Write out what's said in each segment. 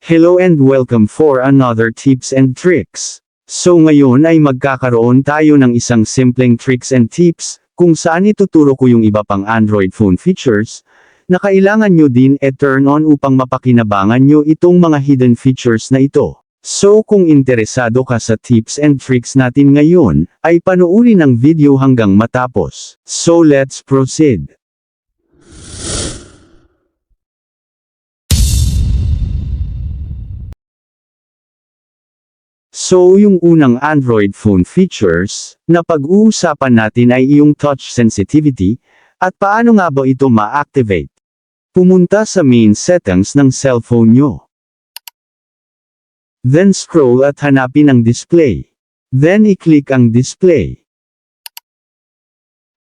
Hello and welcome for another tips and tricks. So ngayon ay magkakaroon tayo ng isang simpleng tricks and tips, kung saan ituturo ko yung iba pang Android phone features, na kailangan nyo din turn on upang mapakinabangan nyo itong mga hidden features na ito. So kung interesado ka sa tips and tricks natin ngayon, ay panoorin ang video hanggang matapos. So let's proceed. So yung unang Android phone features, na pag-uusapan natin ay iyong touch sensitivity, at paano nga ba ito ma-activate. Pumunta sa main settings ng cellphone nyo. Then scroll at hanapin ang display. Then i-click ang display.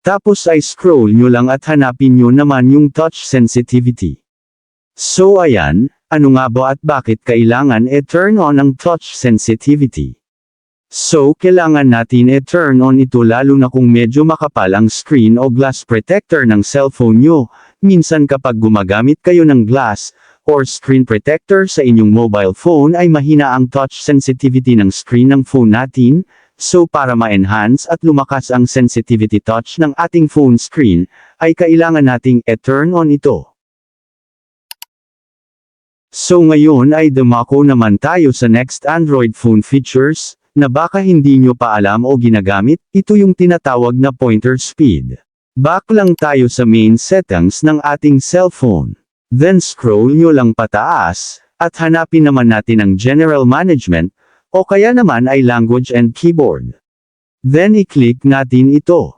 Tapos ay scroll nyo lang at hanapin nyo naman yung touch sensitivity. So ayan, ano nga ba at bakit kailangan turn on ang touch sensitivity? So kailangan natin turn on ito lalo na kung medyo makapal ang screen o glass protector ng cellphone nyo. Minsan kapag gumagamit kayo ng glass or screen protector sa inyong mobile phone ay mahina ang touch sensitivity ng screen ng phone natin. So para ma-enhance at lumakas ang sensitivity touch ng ating phone screen, ay kailangan nating turn on ito. So ngayon ay dumako naman tayo sa next Android phone features, na baka hindi nyo pa alam o ginagamit, ito yung tinatawag na pointer speed. Back lang tayo sa main settings ng ating cellphone. Then scroll nyo lang pataas, at hanapin naman natin ang general management, o kaya naman ay language and keyboard. Then i-click natin ito.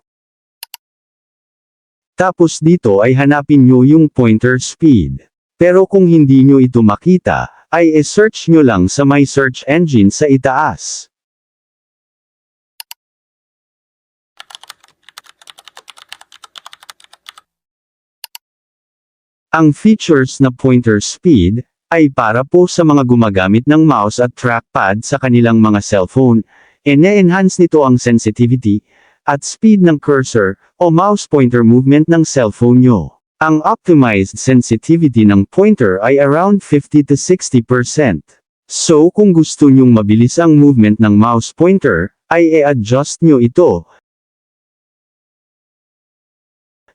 Tapos dito ay hanapin nyo yung pointer speed. Pero kung hindi nyo ito makita, ay search nyo lang sa may search engine sa itaas. Ang features na pointer speed, ay para po sa mga gumagamit ng mouse at trackpad sa kanilang mga cellphone, ene-enhance nito ang sensitivity, at speed ng cursor, o mouse pointer movement ng cellphone nyo. Ang optimized sensitivity ng pointer ay around 50 to 60%. So kung gusto nyong mabilis ang movement ng mouse pointer, ay i-adjust nyo ito.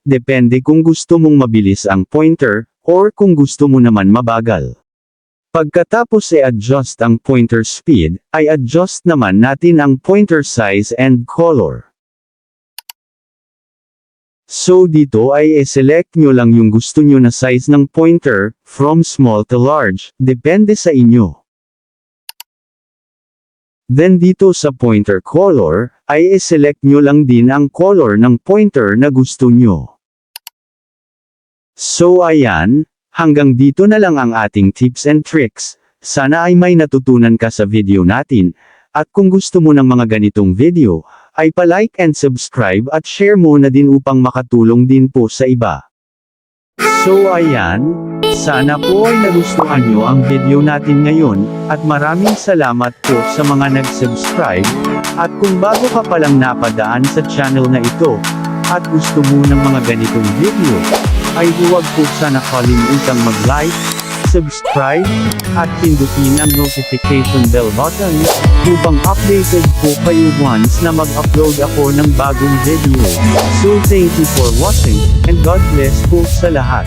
Depende kung gusto mong mabilis ang pointer, or kung gusto mo naman mabagal. Pagkatapos i-adjust ang pointer speed, ay adjust naman natin ang pointer size and color. So dito ay select nyo lang yung gusto nyo na size ng pointer, from small to large, depende sa inyo. Then dito sa pointer color, ay select nyo lang din ang color ng pointer na gusto nyo. So ayan, hanggang dito na lang ang ating tips and tricks, sana ay may natutunan ka sa video natin, at kung gusto mo ng mga ganitong video, ay pa-like and subscribe at share mo na din upang makatulong din po sa iba. So ayan, sana po ay nagustuhan nyo ang video natin ngayon, at maraming salamat po sa mga nag-subscribe, at kung bago ka palang napadaan sa channel na ito, at gusto mo ng mga ganitong video, ay huwag po sana kalimutang mag-like, subscribe, at pindutin ang notification bell button, upang updated po kayo once na mag-upload ako ng bagong video. So thank you for watching, and God bless po sa lahat.